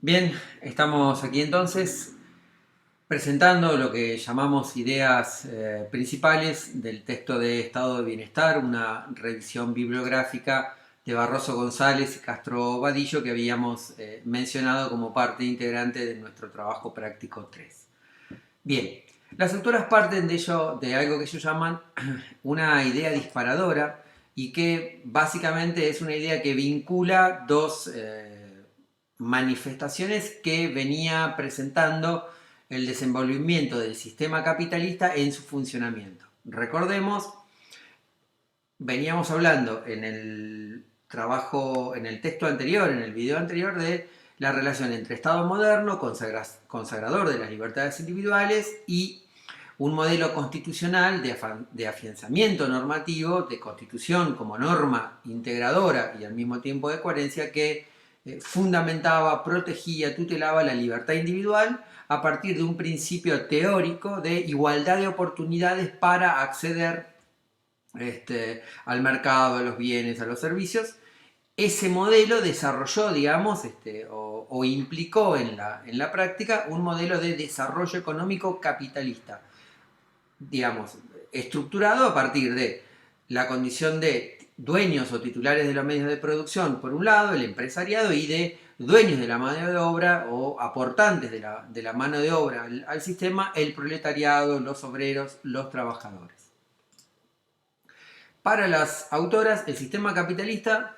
Bien, estamos aquí entonces presentando lo que llamamos ideas principales del texto de Estado de Bienestar, una revisión bibliográfica de Barroso González y Castro Vadillo que habíamos mencionado como parte integrante de nuestro trabajo práctico 3. Bien, las autoras parten de algo que ellos llaman una idea disparadora y que básicamente es una idea que vincula dos manifestaciones que venía presentando el desenvolvimiento del sistema capitalista en su funcionamiento. Recordemos, veníamos hablando en el trabajo, en el texto anterior, en el video anterior, de la relación entre Estado moderno, consagrador de las libertades individuales, y un modelo constitucional de afianzamiento normativo, de constitución como norma integradora y al mismo tiempo de coherencia que fundamentaba, protegía, tutelaba la libertad individual a partir de un principio teórico de igualdad de oportunidades para acceder al mercado, a los bienes, a los servicios. Ese modelo desarrolló, digamos, o implicó en la práctica un modelo de desarrollo económico capitalista, digamos, estructurado a partir de la condición de dueños o titulares de los medios de producción, por un lado, el empresariado, y de dueños de la mano de obra o aportantes de la mano de obra al sistema, el proletariado, los obreros, los trabajadores. Para las autoras, el sistema capitalista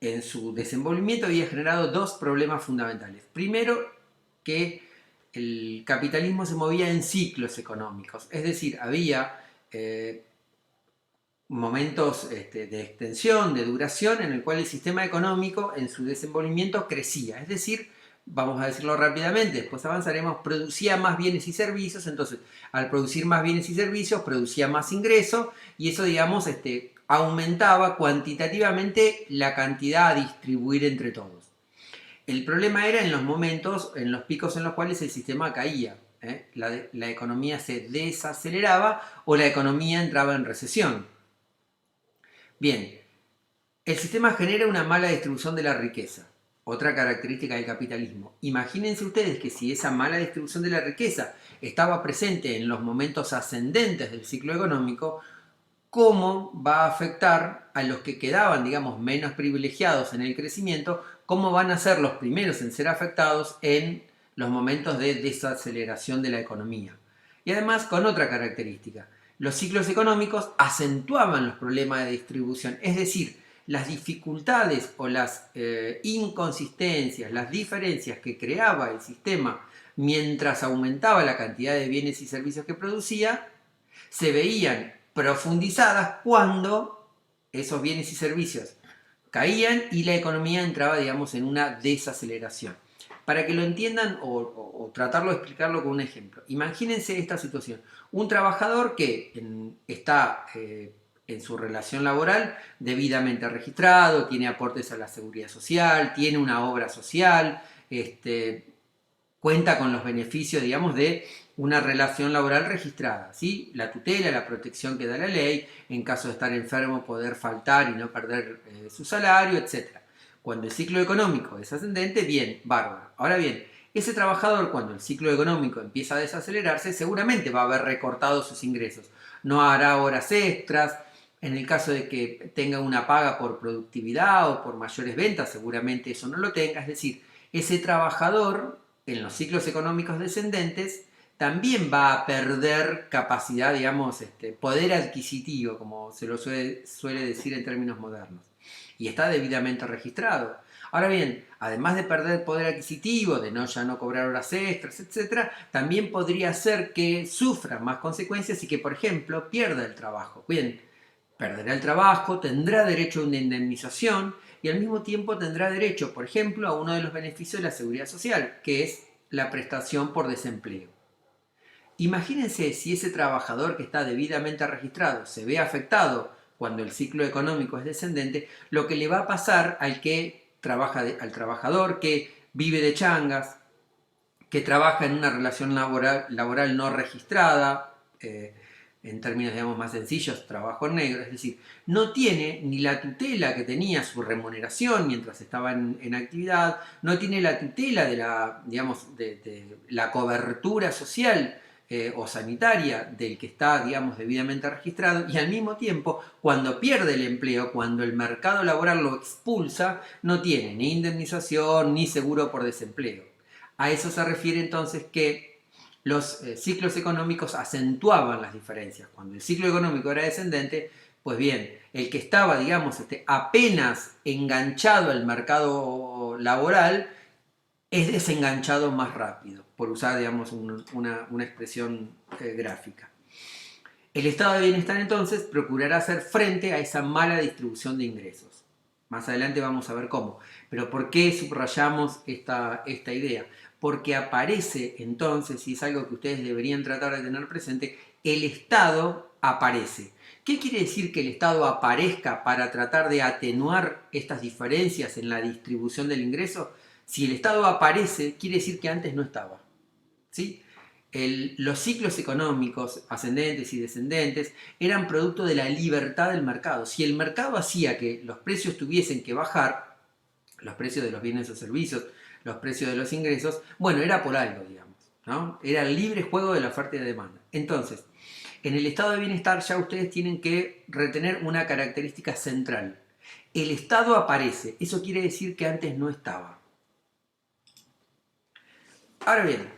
en su desenvolvimiento había generado dos problemas fundamentales. Primero, que el capitalismo se movía en ciclos económicos, es decir, había momentos de extensión, de duración, en el cual el sistema económico en su desenvolvimiento crecía, es decir, vamos a decirlo rápidamente, después avanzaremos, producía más bienes y servicios, entonces al producir más bienes y servicios producía más ingresos y eso, digamos, aumentaba cuantitativamente la cantidad a distribuir entre todos. El problema era en los momentos, en los picos en los cuales el sistema caía. La economía se desaceleraba o la economía entraba en recesión. Bien, el sistema genera una mala distribución de la riqueza, otra característica del capitalismo. Imagínense ustedes que si esa mala distribución de la riqueza estaba presente en los momentos ascendentes del ciclo económico, cómo va a afectar a los que quedaban, digamos, menos privilegiados en el crecimiento, cómo van a ser los primeros en ser afectados en los momentos de desaceleración de la economía. Y además con otra característica, los ciclos económicos acentuaban los problemas de distribución, es decir, las dificultades o las inconsistencias, las diferencias que creaba el sistema mientras aumentaba la cantidad de bienes y servicios que producía, se veían profundizadas cuando esos bienes y servicios caían y la economía entraba, digamos, en una desaceleración. Para que lo entiendan o tratarlo de explicarlo con un ejemplo. Imagínense esta situación. Un trabajador que está en su relación laboral debidamente registrado, tiene aportes a la seguridad social, tiene una obra social, cuenta con los beneficios, digamos, de una relación laboral registrada, ¿sí? La tutela, la protección que da la ley, en caso de estar enfermo poder faltar y no perder su salario, etc. Cuando el ciclo económico es ascendente, bien, bárbaro. Ahora bien, ese trabajador cuando el ciclo económico empieza a desacelerarse, seguramente va a haber recortado sus ingresos. No hará horas extras, en el caso de que tenga una paga por productividad o por mayores ventas, seguramente eso no lo tenga. Es decir, ese trabajador en los ciclos económicos descendentes también va a perder capacidad, digamos, poder adquisitivo, como se lo suele decir en términos modernos. Y está debidamente registrado. Ahora bien, además de perder poder adquisitivo, de ya no cobrar horas extras, etc., también podría ser que sufra más consecuencias y que, por ejemplo, pierda el trabajo. Bien, perderá el trabajo, tendrá derecho a una indemnización y al mismo tiempo tendrá derecho, por ejemplo, a uno de los beneficios de la seguridad social, que es la prestación por desempleo. Imagínense si ese trabajador que está debidamente registrado se ve afectado cuando el ciclo económico es descendente, lo que le va a pasar al trabajador que vive de changas, que trabaja en una relación laboral no registrada, en términos, digamos, más sencillos, trabajo en negro, es decir, no tiene ni la tutela que tenía su remuneración mientras estaba en actividad, no tiene la tutela de la, digamos, de la cobertura social o sanitaria del que está, digamos, debidamente registrado, y al mismo tiempo, cuando pierde el empleo, cuando el mercado laboral lo expulsa, no tiene ni indemnización ni seguro por desempleo. A eso se refiere entonces que los ciclos económicos acentuaban las diferencias. Cuando el ciclo económico era descendente, pues bien, el que estaba, digamos, apenas enganchado al mercado laboral es desenganchado más rápido, por usar, digamos, una expresión gráfica. El estado de bienestar entonces procurará hacer frente a esa mala distribución de ingresos. Más adelante vamos a ver cómo. Pero ¿por qué subrayamos esta idea? Porque aparece entonces, y es algo que ustedes deberían tratar de tener presente, el Estado aparece. ¿Qué quiere decir que el Estado aparezca para tratar de atenuar estas diferencias en la distribución del ingreso? Si el Estado aparece, quiere decir que antes no estaba. ¿Sí? Los ciclos económicos ascendentes y descendentes eran producto de la libertad del mercado. Si el mercado hacía que los precios tuviesen que bajar, los precios de los bienes o servicios, los precios de los ingresos, bueno, era por algo, digamos, ¿no? Era el libre juego de la oferta y la demanda. Entonces, en el estado de bienestar ya ustedes tienen que retener una característica central. El estado aparece, eso quiere decir que antes no estaba. Ahora bien,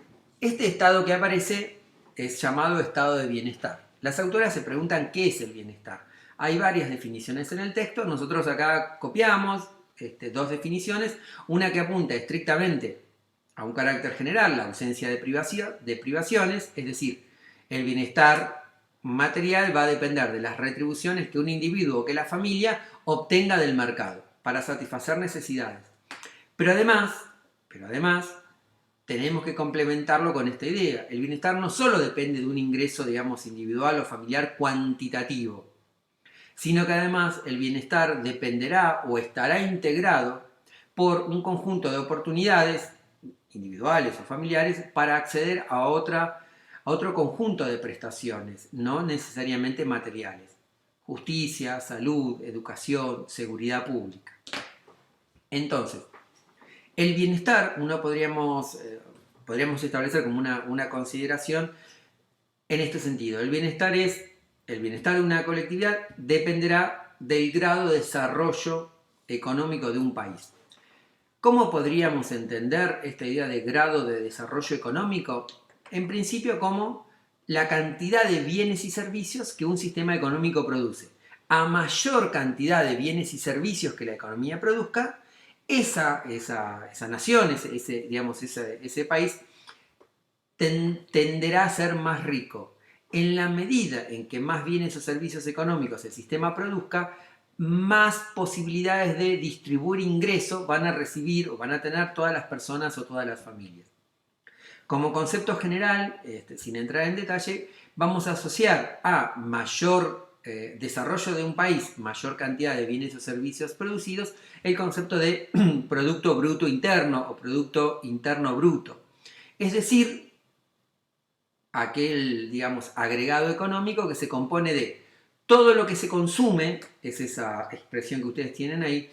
este estado que aparece es llamado estado de bienestar. Las autoras se preguntan qué es el bienestar. Hay varias definiciones en el texto, nosotros acá copiamos dos definiciones, una que apunta estrictamente a un carácter general, la ausencia de privaciones, es decir, el bienestar material va a depender de las retribuciones que un individuo o que la familia obtenga del mercado para satisfacer necesidades. Pero además, tenemos que complementarlo con esta idea. El bienestar no solo depende de un ingreso, digamos, individual o familiar cuantitativo, sino que además el bienestar dependerá o estará integrado por un conjunto de oportunidades individuales o familiares para acceder a otro conjunto de prestaciones, no necesariamente materiales. Justicia, salud, educación, seguridad pública. Entonces, el bienestar, podríamos establecer como una consideración en este sentido. El bienestar de una colectividad dependerá del grado de desarrollo económico de un país. ¿Cómo podríamos entender esta idea de grado de desarrollo económico? En principio como la cantidad de bienes y servicios que un sistema económico produce. A mayor cantidad de bienes y servicios que la economía produzca, esa nación, ese país, tenderá a ser más rico. En la medida en que más bienes o servicios económicos el sistema produzca, más posibilidades de distribuir ingresos van a recibir o van a tener todas las personas o todas las familias. Como concepto general, sin entrar en detalle, vamos a asociar a mayor desarrollo de un país, mayor cantidad de bienes o servicios producidos, el concepto de Producto Bruto Interno o Producto Interno Bruto. Es decir, aquel, digamos, agregado económico que se compone de todo lo que se consume, es esa expresión que ustedes tienen ahí,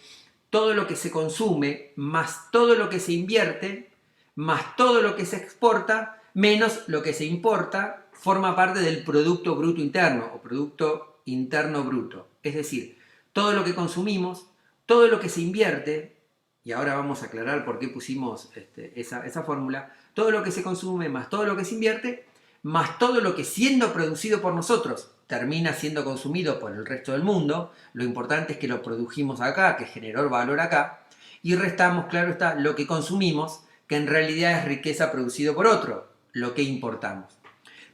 todo lo que se consume, más todo lo que se invierte, más todo lo que se exporta, menos lo que se importa, forma parte del Producto Bruto Interno o Producto Interno Bruto. Es decir, todo lo que consumimos, todo lo que se invierte, y ahora vamos a aclarar por qué pusimos esa fórmula, todo lo que se consume más todo lo que se invierte, más todo lo que siendo producido por nosotros termina siendo consumido por el resto del mundo, lo importante es que lo produjimos acá, que generó valor acá, y restamos, claro está, lo que consumimos, que en realidad es riqueza producida por otro, lo que importamos.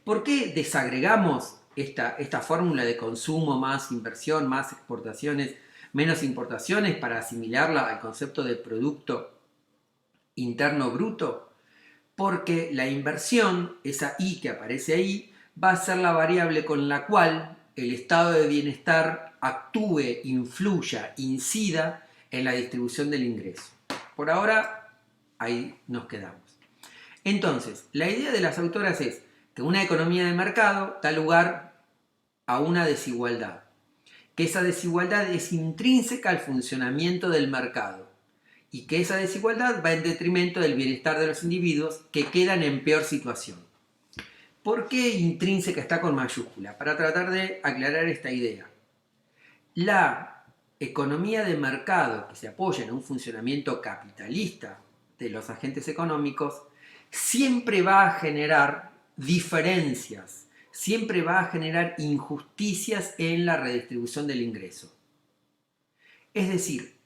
¿Por qué desagregamos esta fórmula de consumo más inversión, más exportaciones, menos importaciones para asimilarla al concepto de Producto Interno Bruto? Porque la inversión, esa I que aparece ahí, va a ser la variable con la cual el estado de bienestar actúe, influya, incida en la distribución del ingreso. Por ahora, ahí nos quedamos. Entonces, la idea de las autoras es que una economía de mercado da lugar a una desigualdad, que esa desigualdad es intrínseca al funcionamiento del mercado y que esa desigualdad va en detrimento del bienestar de los individuos que quedan en peor situación. ¿Por qué intrínseca está con mayúscula? Para tratar de aclarar esta idea. La economía de mercado que se apoya en un funcionamiento capitalista de los agentes económicos siempre va a generar diferencias, siempre va a generar injusticias en la redistribución del ingreso. Es decir,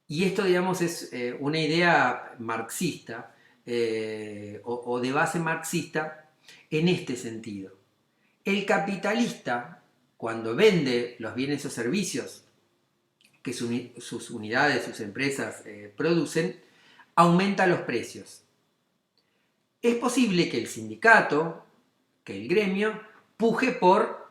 y esto digamos es una idea marxista o de base marxista en este sentido. El capitalista, cuando vende los bienes o servicios que sus unidades, sus empresas producen, aumenta los precios. Es posible que el sindicato, que el gremio, puje por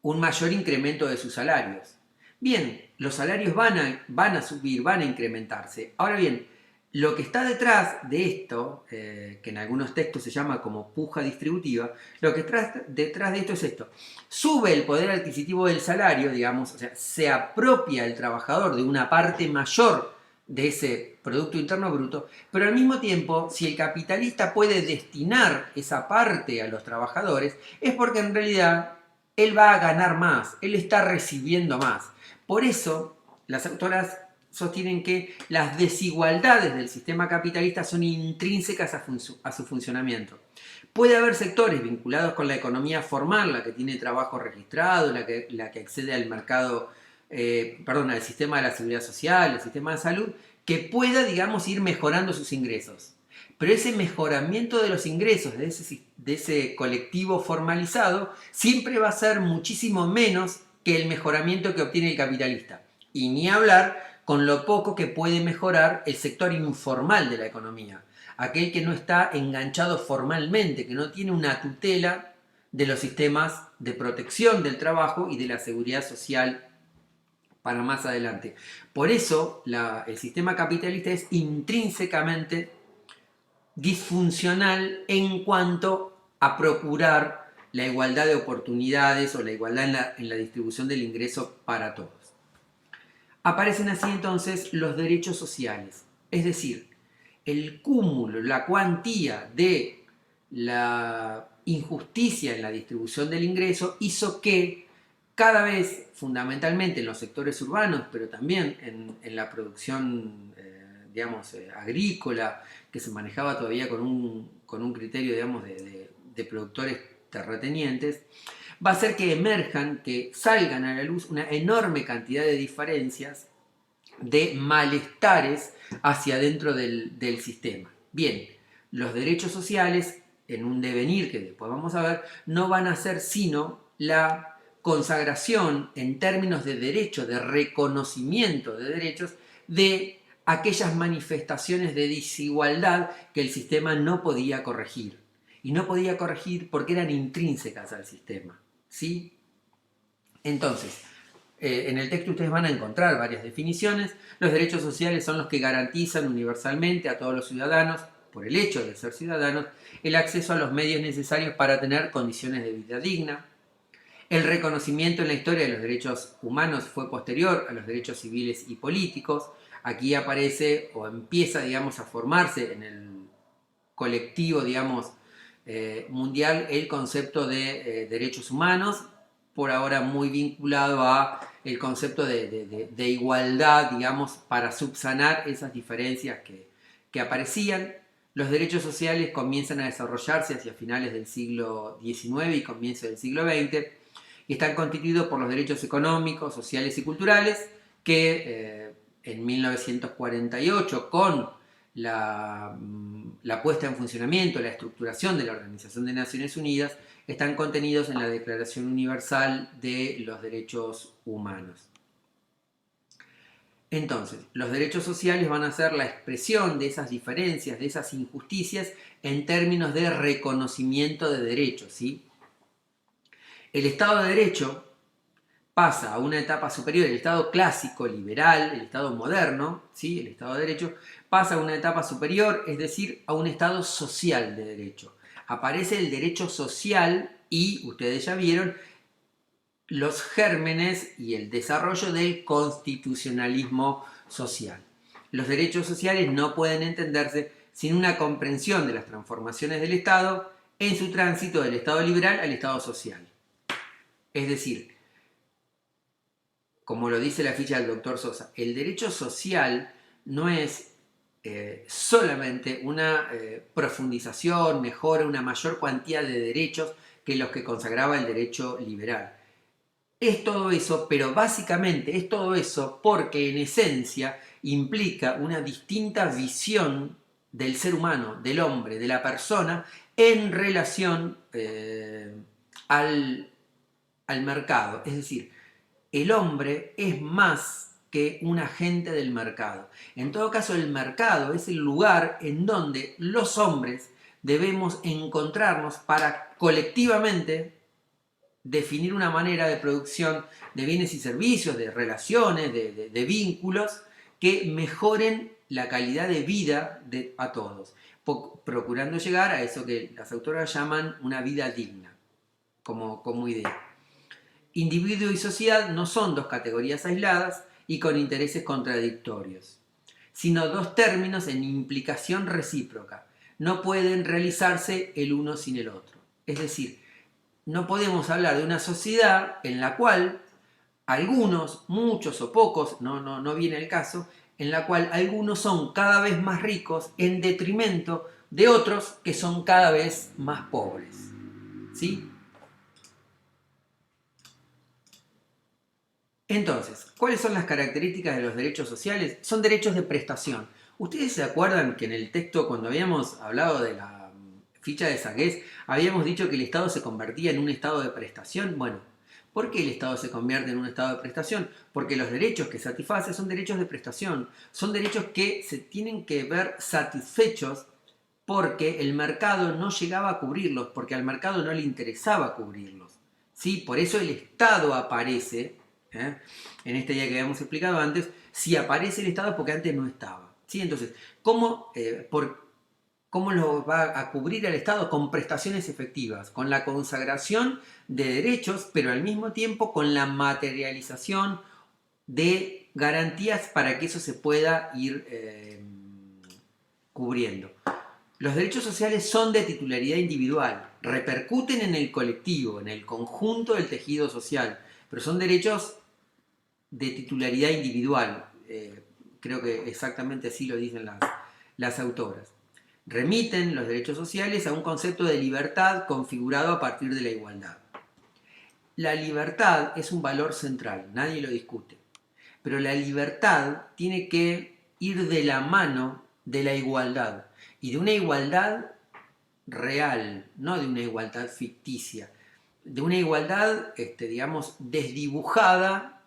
un mayor incremento de sus salarios. Bien, los salarios van a subir, van a incrementarse. Ahora bien, lo que está detrás de esto, que en algunos textos se llama como puja distributiva, lo que está detrás de esto es esto. Sube el poder adquisitivo del salario, digamos, o sea, se apropia el trabajador de una parte mayor de ese Producto Interno Bruto, pero al mismo tiempo, si el capitalista puede destinar esa parte a los trabajadores, es porque en realidad él va a ganar más, él está recibiendo más. Por eso, las autoras sostienen que las desigualdades del sistema capitalista son intrínsecas a su funcionamiento. Puede haber sectores vinculados con la economía formal, la que tiene trabajo registrado, la que accede al mercado, al sistema de la seguridad social, al sistema de salud, que pueda, digamos, ir mejorando sus ingresos. Pero ese mejoramiento de los ingresos de ese colectivo formalizado siempre va a ser muchísimo menos que el mejoramiento que obtiene el capitalista. Y ni hablar con lo poco que puede mejorar el sector informal de la economía, aquel que no está enganchado formalmente, que no tiene una tutela de los sistemas de protección del trabajo y de la seguridad social para más adelante. Por eso el sistema capitalista es intrínsecamente disfuncional en cuanto a procurar la igualdad de oportunidades o la igualdad en la distribución del ingreso para todos. Aparecen así entonces los derechos sociales, es decir, el cúmulo, la cuantía de la injusticia en la distribución del ingreso hizo que cada vez, fundamentalmente en los sectores urbanos, pero también en la producción, agrícola, que se manejaba todavía con un criterio, digamos, de productores terratenientes, va a hacer que emerjan, que salgan a la luz una enorme cantidad de diferencias, de malestares hacia adentro del sistema. Bien, los derechos sociales, en un devenir que después vamos a ver, no van a ser sino la consagración en términos de derecho, de reconocimiento de derechos, de aquellas manifestaciones de desigualdad que el sistema no podía corregir. Y no podía corregir porque eran intrínsecas al sistema, ¿sí? Entonces, en el texto ustedes van a encontrar varias definiciones. Los derechos sociales son los que garantizan universalmente a todos los ciudadanos, por el hecho de ser ciudadanos, el acceso a los medios necesarios para tener condiciones de vida digna. El reconocimiento en la historia de los derechos humanos fue posterior a los derechos civiles y políticos. Aquí aparece o empieza, digamos, a formarse en el colectivo, digamos, mundial el concepto de derechos humanos, por ahora muy vinculado a el concepto de igualdad, digamos, para subsanar esas diferencias que aparecían. Los derechos sociales comienzan a desarrollarse hacia finales del siglo XIX y comienzo del siglo XX, y están constituidos por los derechos económicos, sociales y culturales, que en 1948, con la puesta en funcionamiento, la estructuración de la Organización de Naciones Unidas, están contenidos en la Declaración Universal de los Derechos Humanos. Entonces, los derechos sociales van a ser la expresión de esas diferencias, de esas injusticias, en términos de reconocimiento de derechos, ¿sí? El Estado de Derecho pasa a una etapa superior, el Estado clásico, liberal, el Estado moderno, ¿sí? El Estado de Derecho, pasa a una etapa superior, es decir, a un Estado social de derecho. Aparece el derecho social y, ustedes ya vieron, los gérmenes y el desarrollo del constitucionalismo social. Los derechos sociales no pueden entenderse sin una comprensión de las transformaciones del Estado en su tránsito del Estado liberal al Estado social. Es decir, como lo dice la ficha del doctor Sosa, el derecho social no es solamente una profundización, mejora, una mayor cuantía de derechos que los que consagraba el derecho liberal. Es todo eso, pero básicamente es todo eso porque en esencia implica una distinta visión del ser humano, del hombre, de la persona, en relación al mercado. Es decir, el hombre es más que un agente del mercado. En todo caso, el mercado es el lugar en donde los hombres debemos encontrarnos para colectivamente definir una manera de producción de bienes y servicios, de relaciones, de vínculos que mejoren la calidad de vida a todos, procurando llegar a eso que las autoras llaman una vida digna, como idea. Individuo y sociedad no son dos categorías aisladas y con intereses contradictorios, sino dos términos en implicación recíproca. No pueden realizarse el uno sin el otro. Es decir, no podemos hablar de una sociedad en la cual algunos, muchos o pocos, no viene el caso, en la cual algunos son cada vez más ricos en detrimento de otros que son cada vez más pobres. ¿Sí? Entonces, ¿cuáles son las características de los derechos sociales? Son derechos de prestación. ¿Ustedes se acuerdan que en el texto, cuando habíamos hablado de la ficha de Sagués, habíamos dicho que el Estado se convertía en un estado de prestación? Bueno, ¿por qué el Estado se convierte en un estado de prestación? Porque los derechos que satisface son derechos de prestación. Son derechos que se tienen que ver satisfechos porque el mercado no llegaba a cubrirlos, porque al mercado no le interesaba cubrirlos. ¿Sí? Por eso el Estado aparece, en esta idea que habíamos explicado antes, si aparece el Estado es porque antes no estaba. ¿Sí? Entonces, ¿cómo lo va a cubrir el Estado? Con prestaciones efectivas, con la consagración de derechos, pero al mismo tiempo con la materialización de garantías para que eso se pueda ir cubriendo. Los derechos sociales son de titularidad individual, repercuten en el colectivo, en el conjunto del tejido social, pero son derechos de titularidad individual. Creo que exactamente así lo dicen las autoras. Remiten los derechos sociales a un concepto de libertad configurado a partir de la igualdad. La libertad es un valor central, nadie lo discute, pero la libertad tiene que ir de la mano de la igualdad, y de una igualdad real, no de una igualdad ficticia, de una igualdad, digamos, desdibujada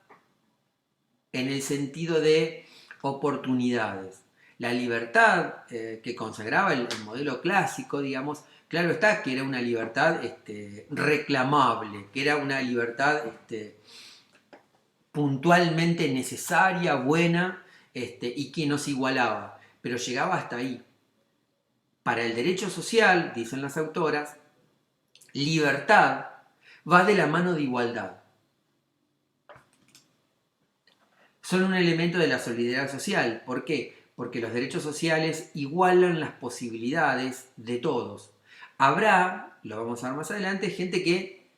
en el sentido de oportunidades. La libertad que consagraba el modelo clásico, digamos, claro está que era una libertad reclamable, que era una libertad puntualmente necesaria, buena, y que nos igualaba, pero llegaba hasta ahí. Para el derecho social, dicen las autoras, libertad va de la mano de igualdad. Son un elemento de la solidaridad social. ¿Por qué? Porque los derechos sociales igualan las posibilidades de todos. Habrá, lo vamos a ver más adelante, gente que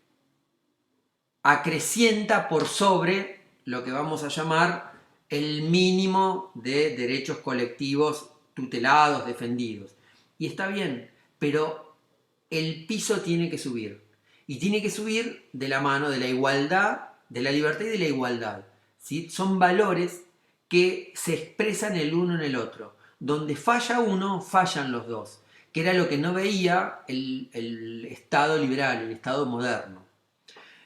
acrecienta por sobre lo que vamos a llamar el mínimo de derechos colectivos tutelados, defendidos. Y está bien, pero el piso tiene que subir. Y tiene que subir de la mano de la igualdad, de la libertad y de la igualdad. ¿Sí? Son valores que se expresan el uno en el otro. Donde falla uno, fallan los dos. Que era lo que no veía el Estado liberal, el Estado moderno.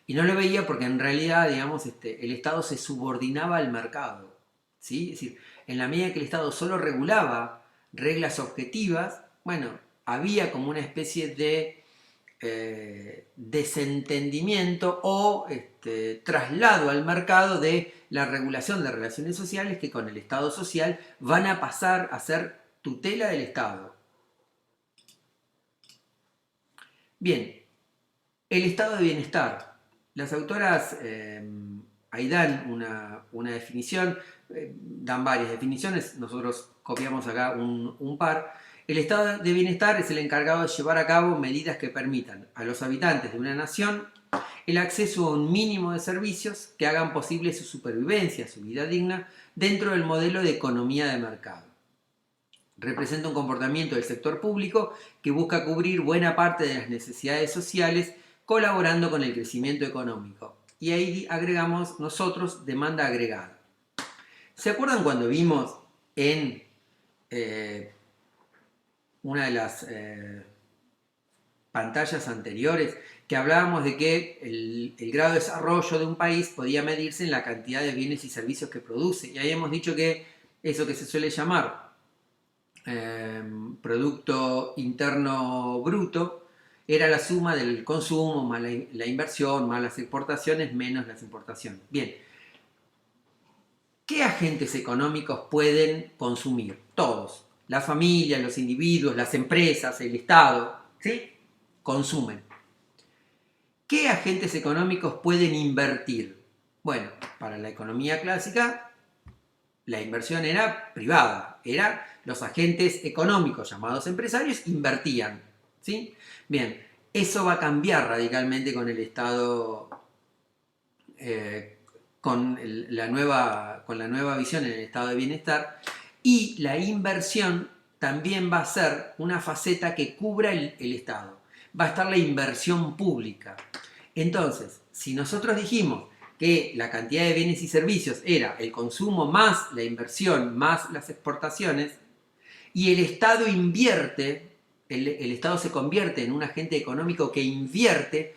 Y no lo veía porque en realidad, digamos, el Estado se subordinaba al mercado. ¿Sí? Es decir, en la medida que el Estado solo regulaba reglas objetivas, bueno, había como una especie de desentendimiento o traslado al mercado de la regulación de relaciones sociales que con el Estado social van a pasar a ser tutela del Estado. Bien, el estado de bienestar. Las autoras ahí dan una definición, dan varias definiciones, nosotros copiamos acá un par. El estado de bienestar es el encargado de llevar a cabo medidas que permitan a los habitantes de una nación el acceso a un mínimo de servicios que hagan posible su supervivencia, su vida digna, dentro del modelo de economía de mercado. Representa un comportamiento del sector público que busca cubrir buena parte de las necesidades sociales colaborando con el crecimiento económico. Y ahí agregamos nosotros demanda agregada. ¿Se acuerdan cuando vimos en una de las pantallas anteriores que hablábamos de que el grado de desarrollo de un país podía medirse en la cantidad de bienes y servicios que produce? Y ahí hemos dicho que eso que se suele llamar Producto Interno Bruto era la suma del consumo más la inversión más las exportaciones menos las importaciones. Bien, ¿qué agentes económicos pueden consumir? Todos. Las familias, los individuos, las empresas, el Estado, ¿sí? Consumen. ¿Qué agentes económicos pueden invertir? Bueno, para la economía clásica, la inversión era privada, era los agentes económicos llamados empresarios invertían, ¿sí? Bien, eso va a cambiar radicalmente con el Estado, con la nueva visión en el estado de bienestar, y la inversión también va a ser una faceta que cubra el Estado. Va a estar la inversión pública. Entonces, si nosotros dijimos que la cantidad de bienes y servicios era el consumo más la inversión más las exportaciones, y el Estado invierte, el Estado se convierte en un agente económico que invierte,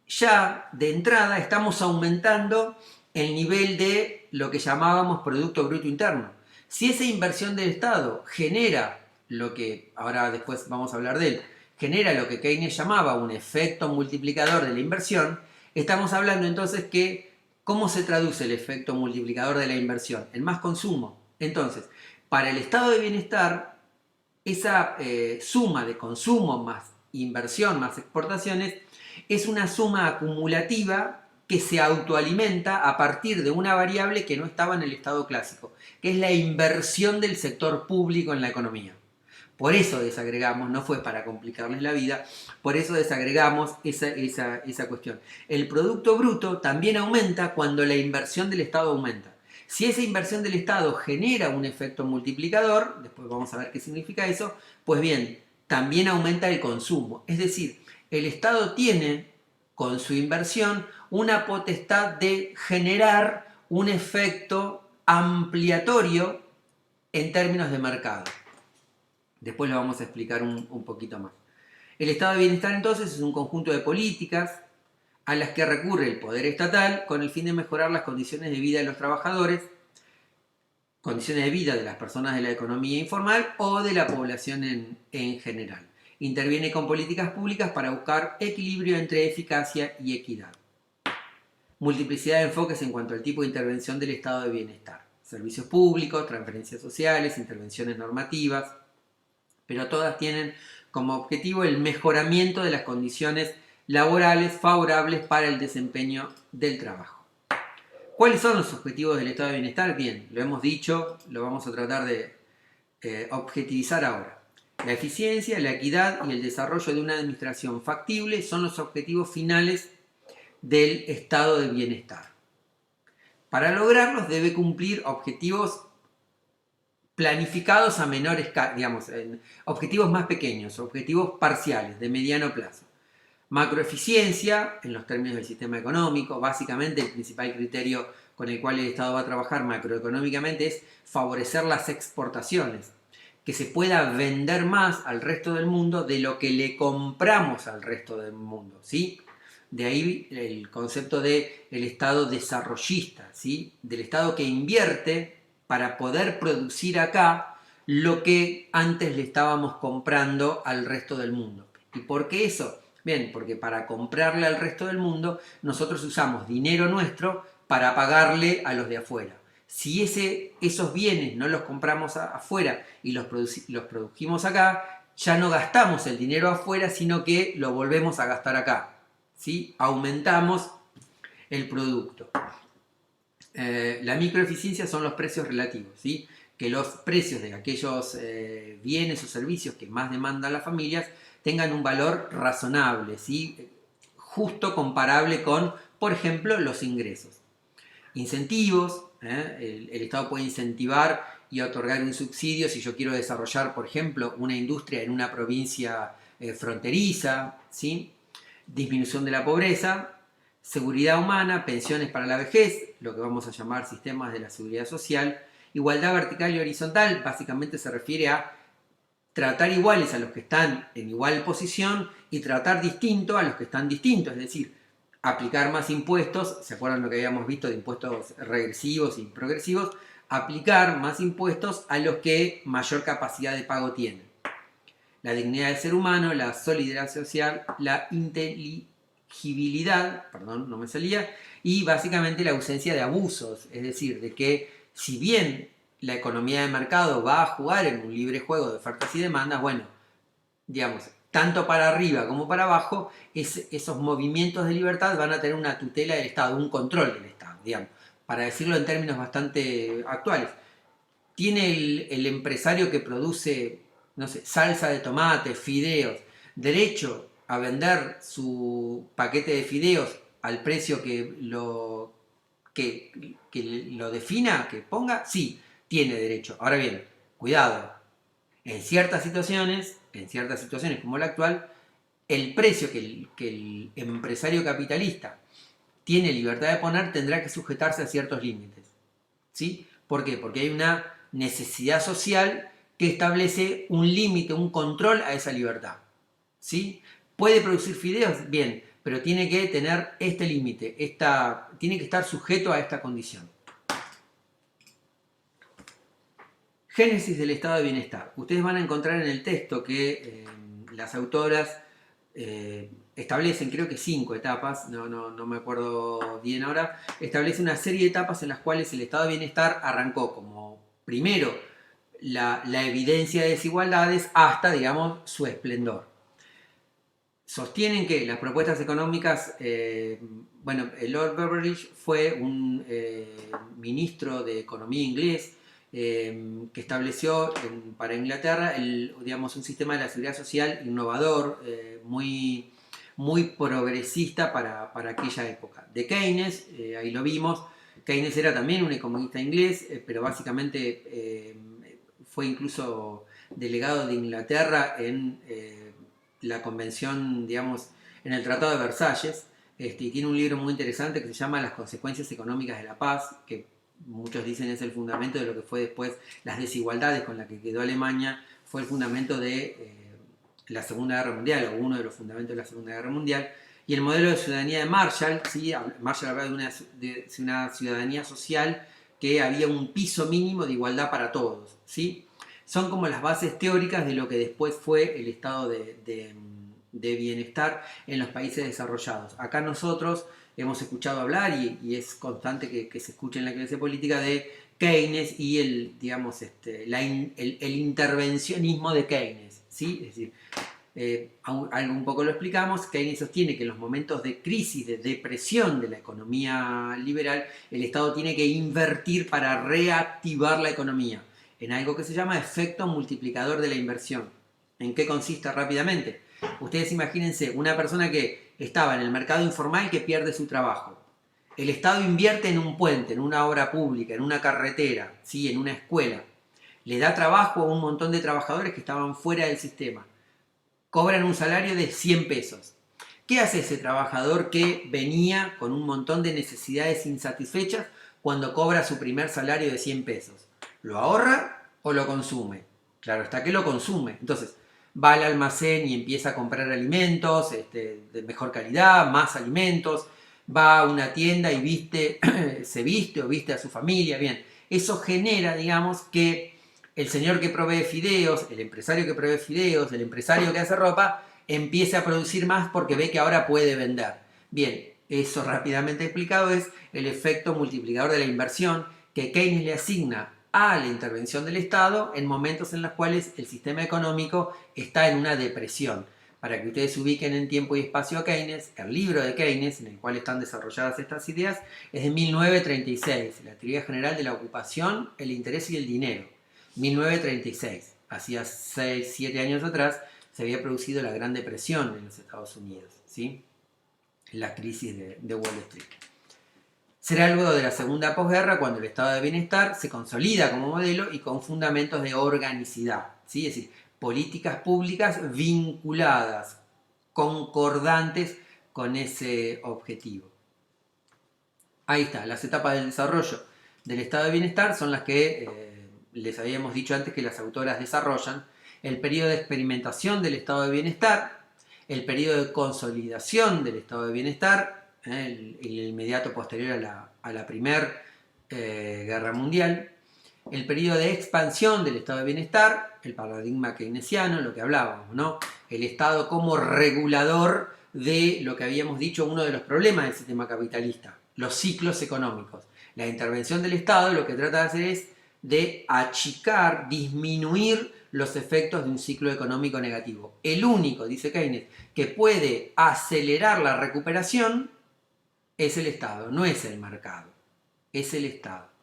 ya de entrada estamos aumentando el nivel de lo que llamábamos Producto Bruto Interno. Si esa inversión del Estado genera lo que, ahora después vamos a hablar de él, genera lo que Keynes llamaba un efecto multiplicador de la inversión, estamos hablando entonces que, ¿cómo se traduce el efecto multiplicador de la inversión? En más consumo. Entonces, para el estado de bienestar, esa suma de consumo más inversión más exportaciones es una suma acumulativa que se autoalimenta a partir de una variable que no estaba en el estado clásico, que es la inversión del sector público en la economía. Por eso desagregamos, no fue para complicarles la vida, por eso desagregamos esa cuestión. El Producto Bruto también aumenta cuando la inversión del Estado aumenta. Si esa inversión del Estado genera un efecto multiplicador, después vamos a ver qué significa eso, pues bien, también aumenta el consumo. Es decir, el Estado tiene con su inversión una potestad de generar un efecto ampliatorio en términos de mercado. Después lo vamos a explicar un poquito más. El estado de bienestar entonces es un conjunto de políticas a las que recurre el poder estatal con el fin de mejorar las condiciones de vida de los trabajadores, condiciones de vida de las personas de la economía informal o de la población en general. Interviene con políticas públicas para buscar equilibrio entre eficacia y equidad. Multiplicidad de enfoques en cuanto al tipo de intervención del estado de bienestar. Servicios públicos, transferencias sociales, intervenciones normativas, pero todas tienen como objetivo el mejoramiento de las condiciones laborales favorables para el desempeño del trabajo. ¿Cuáles son los objetivos del estado de bienestar? Bien, lo hemos dicho, lo vamos a tratar de objetivizar ahora. La eficiencia, la equidad y el desarrollo de una administración factible son los objetivos finales del estado de bienestar. Para lograrlos debe cumplir objetivos planificados a menores, digamos, objetivos más pequeños, objetivos parciales, de mediano plazo. Macroeficiencia, en los términos del sistema económico, básicamente el principal criterio con el cual el Estado va a trabajar macroeconómicamente es favorecer las exportaciones, que se pueda vender más al resto del mundo de lo que le compramos al resto del mundo, ¿sí? De ahí el concepto del Estado desarrollista, ¿sí? Del Estado que invierte para poder producir acá lo que antes le estábamos comprando al resto del mundo. ¿Y por qué eso? Bien, porque para comprarle al resto del mundo nosotros usamos dinero nuestro para pagarle a los de afuera. Si esos bienes no los compramos afuera y los produjimos acá, ya no gastamos el dinero afuera, sino que lo volvemos a gastar acá, ¿sí? Aumentamos el producto. La microeficiencia son los precios relativos, ¿sí? Que los precios de aquellos bienes o servicios que más demandan las familias tengan un valor razonable, ¿sí? Justo comparable con, por ejemplo, los ingresos. Incentivos, el Estado puede incentivar y otorgar un subsidio si yo quiero desarrollar, por ejemplo, una industria en una provincia fronteriza, ¿sí? Disminución de la pobreza, seguridad humana, pensiones para la vejez, lo que vamos a llamar sistemas de la seguridad social, igualdad vertical y horizontal, básicamente se refiere a tratar iguales a los que están en igual posición y tratar distinto a los que están distintos, es decir, aplicar más impuestos, ¿se acuerdan lo que habíamos visto de impuestos regresivos y progresivos? Aplicar más impuestos a los que mayor capacidad de pago tienen. La dignidad del ser humano, la solidaridad social, la inteligibilidad, perdón, no me salía, y básicamente la ausencia de abusos, es decir, de que si bien la economía de mercado va a jugar en un libre juego de ofertas y demandas, bueno, digamos, tanto para arriba como para abajo, esos movimientos de libertad van a tener una tutela del Estado, un control del Estado, digamos, para decirlo en términos bastante actuales. Tiene el empresario que produce, no sé, salsa de tomate, fideos, derecho a vender su paquete de fideos al precio que lo defina, que ponga, sí, tiene derecho. Ahora bien, cuidado, en ciertas situaciones como la actual, el precio que el empresario capitalista tiene libertad de poner tendrá que sujetarse a ciertos límites. ¿Sí? ¿Por qué? Porque hay una necesidad social que establece un límite, un control a esa libertad. ¿Sí? ¿Puede producir fideos? Bien, pero tiene que tener este límite, tiene que estar sujeto a esta condición. Génesis del estado de bienestar. Ustedes van a encontrar en el texto que las autoras establecen, creo que 5 etapas, no me acuerdo bien ahora, establece una serie de etapas en las cuales el estado de bienestar arrancó como, primero, la evidencia de desigualdades hasta, digamos, su esplendor. Sostienen que las propuestas económicas, bueno, Lord Beveridge fue un ministro de Economía inglés, que estableció para Inglaterra digamos, un sistema de la seguridad social innovador, muy, muy progresista para aquella época. De Keynes, ahí lo vimos, Keynes era también un economista inglés, pero básicamente fue incluso delegado de Inglaterra en la convención, digamos, en el Tratado de Versalles, y tiene un libro muy interesante que se llama Las consecuencias económicas de la paz, que muchos dicen es el fundamento de lo que fue después las desigualdades con las que quedó Alemania, fue el fundamento de la Segunda Guerra Mundial, o uno de los fundamentos de la Segunda Guerra Mundial, y el modelo de ciudadanía de Marshall, ¿sí? Marshall hablaba de una ciudadanía social que había un piso mínimo de igualdad para todos, ¿sí? Son como las bases teóricas de lo que después fue el estado de bienestar en los países desarrollados. Acá nosotros hemos escuchado hablar, y es constante que se escuche en la clase política, de Keynes y digamos, el intervencionismo de Keynes, ¿sí? Es decir, algo un poco lo explicamos, Keynes sostiene que en los momentos de crisis, de depresión de la economía liberal, el Estado tiene que invertir para reactivar la economía en algo que se llama efecto multiplicador de la inversión. ¿En qué consiste rápidamente? Ustedes imagínense una persona que estaba en el mercado informal que pierde su trabajo. El Estado invierte en un puente, en una obra pública, en una carretera, ¿sí? En una escuela. Le da trabajo a un montón de trabajadores que estaban fuera del sistema. Cobran un salario de 100 pesos. ¿Qué hace ese trabajador que venía con un montón de necesidades insatisfechas cuando cobra su primer salario de 100 pesos? ¿Lo ahorra o lo consume? Claro está que lo consume. Entonces, va al almacén y empieza a comprar alimentos de mejor calidad, más alimentos, va a una tienda y se viste o viste a su familia, bien. Eso genera, digamos, que el señor que provee fideos, el empresario que provee fideos, el empresario que hace ropa, empiece a producir más porque ve que ahora puede vender. Bien, eso rápidamente explicado es el efecto multiplicador de la inversión que Keynes le asigna a la intervención del Estado en momentos en los cuales el sistema económico está en una depresión. para que ustedes se ubiquen en tiempo y espacio a Keynes, el libro de Keynes, en el cual están desarrolladas estas ideas, es de 1936, la teoría general de la ocupación, el interés y el dinero. 1936, hacía 6, 7 años atrás, se había producido la Gran Depresión en los Estados Unidos, ¿sí? La crisis de Wall Street. Será luego de la segunda posguerra cuando el estado de bienestar se consolida como modelo y con fundamentos de organicidad, ¿sí? Es decir, políticas públicas vinculadas, concordantes con ese objetivo. Ahí está, las etapas del desarrollo del estado de bienestar son las que les habíamos dicho antes que las autoras desarrollan. El periodo de experimentación del estado de bienestar, el periodo de consolidación del estado de bienestar, el inmediato posterior a la Primera Guerra Mundial, el periodo de expansión del estado de bienestar, el paradigma keynesiano, lo que hablábamos, ¿no? El estado como regulador de lo que habíamos dicho, uno de los problemas del sistema capitalista, los ciclos económicos. La intervención del Estado lo que trata de hacer es de achicar, disminuir los efectos de un ciclo económico negativo. El único, dice Keynes, que puede acelerar la recuperación es el Estado, no es el mercado, es el Estado.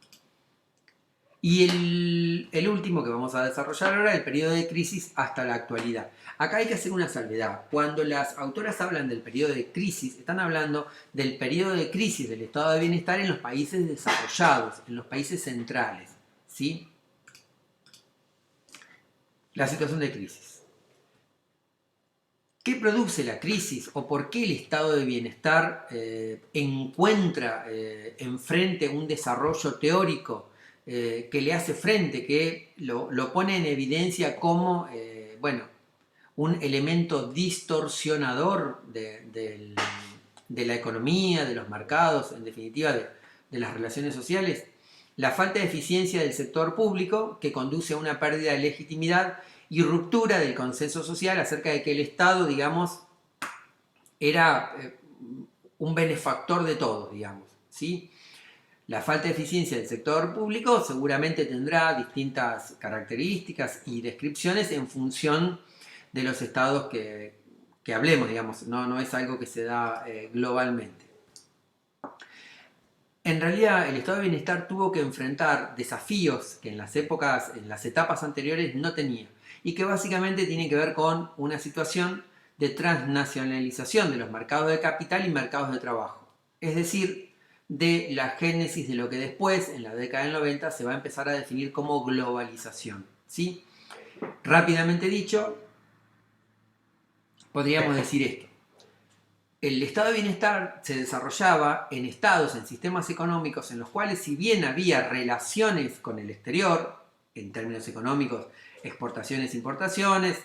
Y el último que vamos a desarrollar ahora es el periodo de crisis hasta la actualidad. Acá hay que hacer una salvedad. Cuando las autoras hablan del periodo de crisis, están hablando del periodo de crisis del estado de bienestar en los países desarrollados, en los países centrales, ¿sí? La situación de crisis. ¿Qué produce la crisis o por qué el estado de bienestar encuentra enfrente un desarrollo teórico que le hace frente, que lo pone en evidencia como, bueno, un elemento distorsionador de la economía, de los mercados, en definitiva de las relaciones sociales? La falta de eficiencia del sector público, que conduce a una pérdida de legitimidad y ruptura del consenso social acerca de que el Estado, digamos, era un benefactor de todos, digamos, ¿sí? La falta de eficiencia del sector público seguramente tendrá distintas características y descripciones en función de los estados que hablemos, digamos, no es algo que se da globalmente. En realidad, el estado de bienestar tuvo que enfrentar desafíos que en las etapas anteriores no tenía, y que básicamente tienen que ver con una situación de transnacionalización de los mercados de capital y mercados de trabajo. Es decir, de la génesis de lo que después, en la década del 90, se va a empezar a definir como globalización, ¿sí? Rápidamente dicho, podríamos decir esto. El estado de bienestar se desarrollaba en estados, en sistemas económicos en los cuales, si bien había relaciones con el exterior, en términos económicos, exportaciones, importaciones,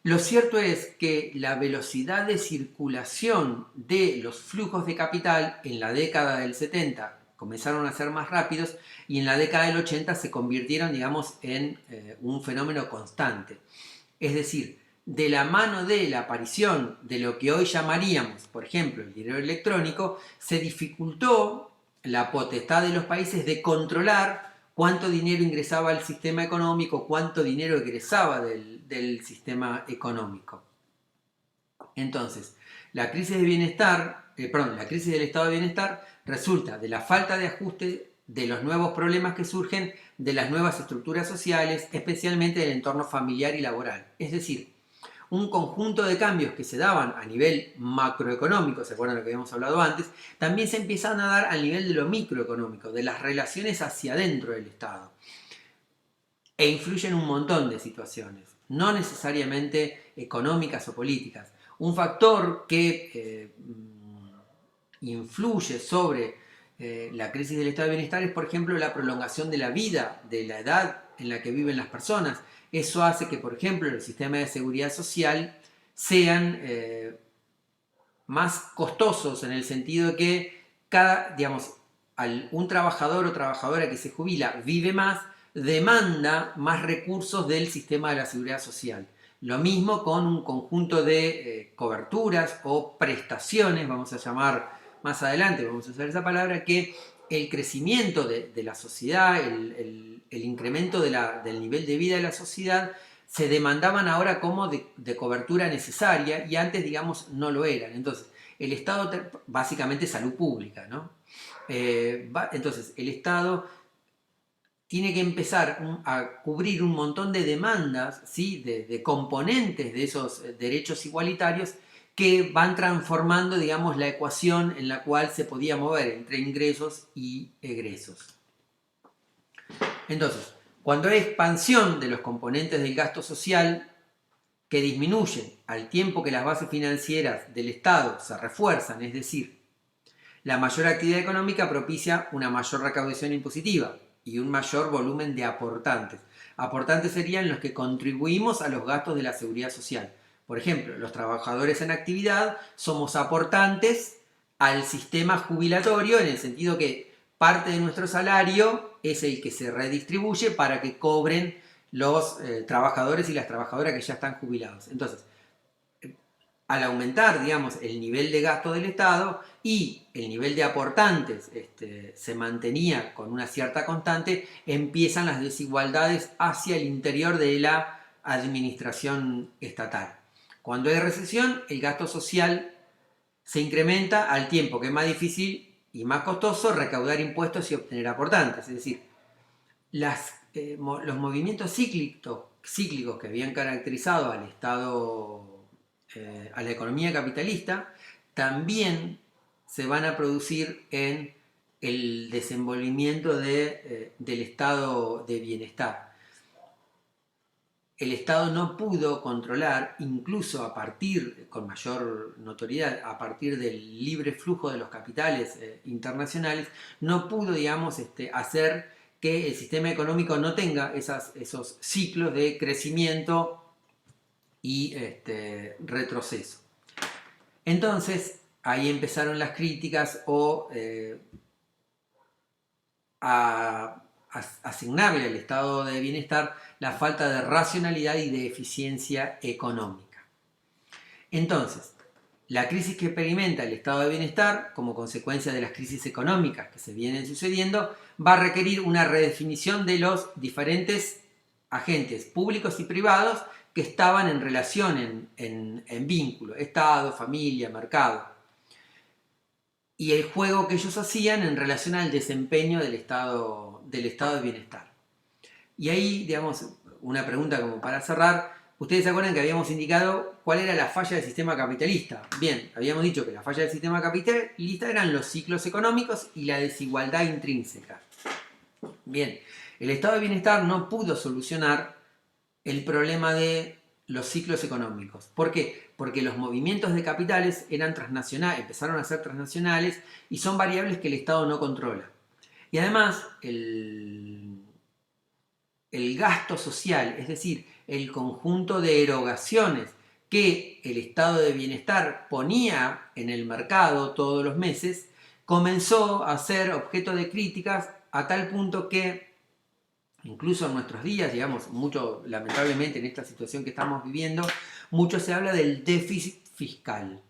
lo cierto es que la velocidad de circulación de los flujos de capital en la década del 70 comenzaron a ser más rápidos y en la década del 80 se convirtieron, digamos, en un fenómeno constante. Es decir, de la mano de la aparición de lo que hoy llamaríamos, por ejemplo, el dinero electrónico, se dificultó la potestad de los países de controlar cuánto dinero ingresaba al sistema económico, cuánto dinero egresaba del sistema económico. Entonces, la crisis la crisis del estado de bienestar resulta de la falta de ajuste de los nuevos problemas que surgen de las nuevas estructuras sociales, especialmente del entorno familiar y laboral. Es decir, un conjunto de cambios que se daban a nivel macroeconómico, ¿se acuerdan de lo que habíamos hablado antes? También se empiezan a dar al nivel de lo microeconómico, de las relaciones hacia adentro del Estado. E influyen un montón de situaciones, no necesariamente económicas o políticas. Un factor que influye sobre la crisis del estado de bienestar es, por ejemplo, la prolongación de la vida, de la edad en la que viven las personas. Eso hace que, por ejemplo, los sistemas de seguridad social sean más costosos en el sentido de que un trabajador o trabajadora que se jubila vive más, demanda más recursos del sistema de la seguridad social. Lo mismo con un conjunto de coberturas o prestaciones, vamos a llamar más adelante, vamos a usar esa palabra, que el crecimiento de la sociedad, el incremento del nivel de vida de la sociedad se demandaban ahora como de cobertura necesaria y antes, digamos, no lo eran. Entonces, el Estado, básicamente salud pública, ¿no? Entonces, el Estado tiene que empezar a cubrir un montón de demandas, ¿sí? de componentes de esos derechos igualitarios que van transformando, digamos, la ecuación en la cual se podía mover entre ingresos y egresos. Entonces, cuando hay expansión de los componentes del gasto social que disminuyen al tiempo que las bases financieras del Estado se refuerzan, es decir, la mayor actividad económica propicia una mayor recaudación impositiva y un mayor volumen de aportantes. Aportantes serían los que contribuimos a los gastos de la seguridad social. Por ejemplo, los trabajadores en actividad somos aportantes al sistema jubilatorio en el sentido que parte de nuestro salario es el que se redistribuye para que cobren los trabajadores y las trabajadoras que ya están jubilados. Entonces, al aumentar, digamos, el nivel de gasto del Estado y el nivel de aportantes se mantenía con una cierta constante, empiezan las desigualdades hacia el interior de la administración estatal. Cuando hay recesión, el gasto social se incrementa al tiempo que es más difícil y más costoso recaudar impuestos y obtener aportantes. Es decir, los movimientos cíclicos que habían caracterizado al Estado, a la economía capitalista, también se van a producir en el desenvolvimiento del estado de bienestar. El Estado no pudo controlar, incluso a partir, con mayor notoriedad, a partir del libre flujo de los capitales internacionales, no pudo, digamos, hacer que el sistema económico no tenga esos ciclos de crecimiento y retroceso. Entonces, ahí empezaron las críticas a asignarle al estado de bienestar la falta de racionalidad y de eficiencia económica. Entonces, la crisis que experimenta el estado de bienestar, como consecuencia de las crisis económicas que se vienen sucediendo, va a requerir una redefinición de los diferentes agentes públicos y privados que estaban en relación, en vínculo, Estado, familia, mercado, y el juego que ellos hacían en relación al desempeño del estado de bienestar. Y ahí, digamos, una pregunta como para cerrar. Ustedes se acuerdan que habíamos indicado cuál era la falla del sistema capitalista. Bien, habíamos dicho que la falla del sistema capitalista eran los ciclos económicos y la desigualdad intrínseca. Bien, el estado de bienestar no pudo solucionar el problema de los ciclos económicos. ¿Por qué? Porque los movimientos de capitales eran transnacionales, empezaron a ser transnacionales y son variables que el Estado no controla. Y además, el gasto social, es decir, el conjunto de erogaciones que el estado de bienestar ponía en el mercado todos los meses, comenzó a ser objeto de críticas a tal punto que incluso en nuestros días, digamos, mucho, lamentablemente en esta situación que estamos viviendo, mucho se habla del déficit fiscal.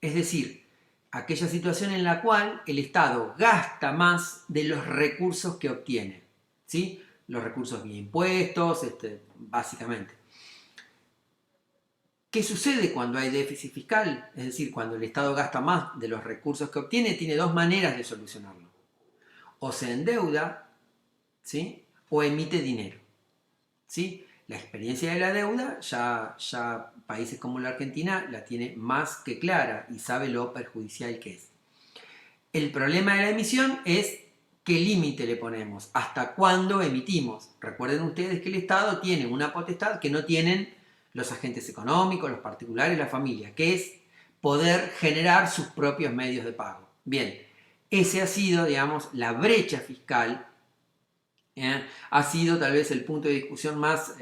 Es decir, aquella situación en la cual el Estado gasta más de los recursos que obtiene, ¿sí? Los recursos vía impuestos, básicamente. ¿Qué sucede cuando hay déficit fiscal? Es decir, cuando el Estado gasta más de los recursos que obtiene, tiene dos maneras de solucionarlo. O se endeuda, ¿sí? O emite dinero, ¿sí? La experiencia de la deuda, ya países como la Argentina la tiene más que clara y sabe lo perjudicial que es. El problema de la emisión es qué límite le ponemos, hasta cuándo emitimos. Recuerden ustedes que el Estado tiene una potestad que no tienen los agentes económicos, los particulares, la familia, que es poder generar sus propios medios de pago. Bien, ese ha sido, digamos, la brecha fiscal. Ha sido tal vez el punto de discusión más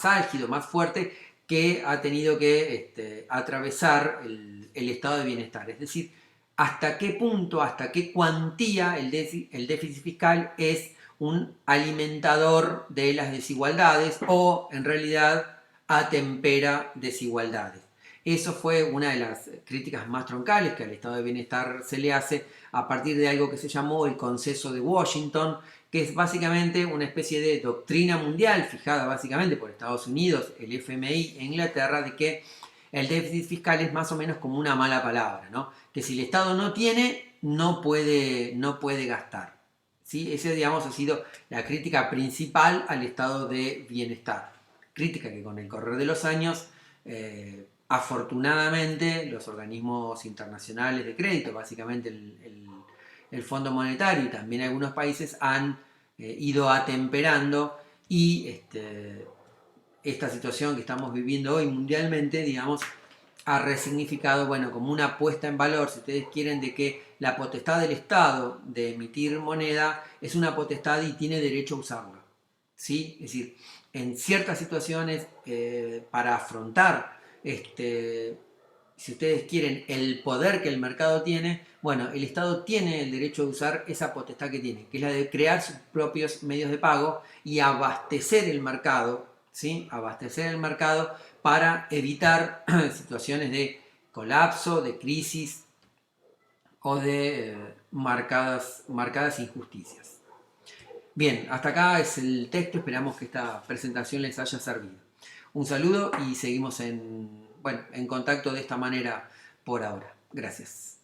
álgido, más fuerte que ha tenido que atravesar el estado de bienestar. Es decir, hasta qué punto, hasta qué cuantía el déficit fiscal es un alimentador de las desigualdades o en realidad atempera desigualdades. Eso fue una de las críticas más troncales que al estado de bienestar se le hace a partir de algo que se llamó el Consenso de Washington, que es básicamente una especie de doctrina mundial fijada básicamente por Estados Unidos, el FMI e Inglaterra, de que el déficit fiscal es más o menos como una mala palabra, ¿no? Que si el Estado no tiene, no puede gastar. ¿Sí? Esa, digamos, ha sido la crítica principal al estado de bienestar. Crítica que con el correr de los años, afortunadamente, los organismos internacionales de crédito, básicamente el Fondo Monetario y también algunos países han ido atemperando y esta situación que estamos viviendo hoy mundialmente, digamos, ha resignificado, bueno, como una puesta en valor, si ustedes quieren, de que la potestad del Estado de emitir moneda es una potestad y tiene derecho a usarla. ¿Sí? Es decir, en ciertas situaciones, para afrontar, si ustedes quieren, el poder que el mercado tiene, bueno, el Estado tiene el derecho de usar esa potestad que tiene, que es la de crear sus propios medios de pago y abastecer el mercado, ¿sí? Abastecer el mercado para evitar situaciones de colapso, de crisis o de marcadas injusticias. Bien, hasta acá es el texto, esperamos que esta presentación les haya servido. Un saludo y seguimos en contacto de esta manera por ahora. Gracias.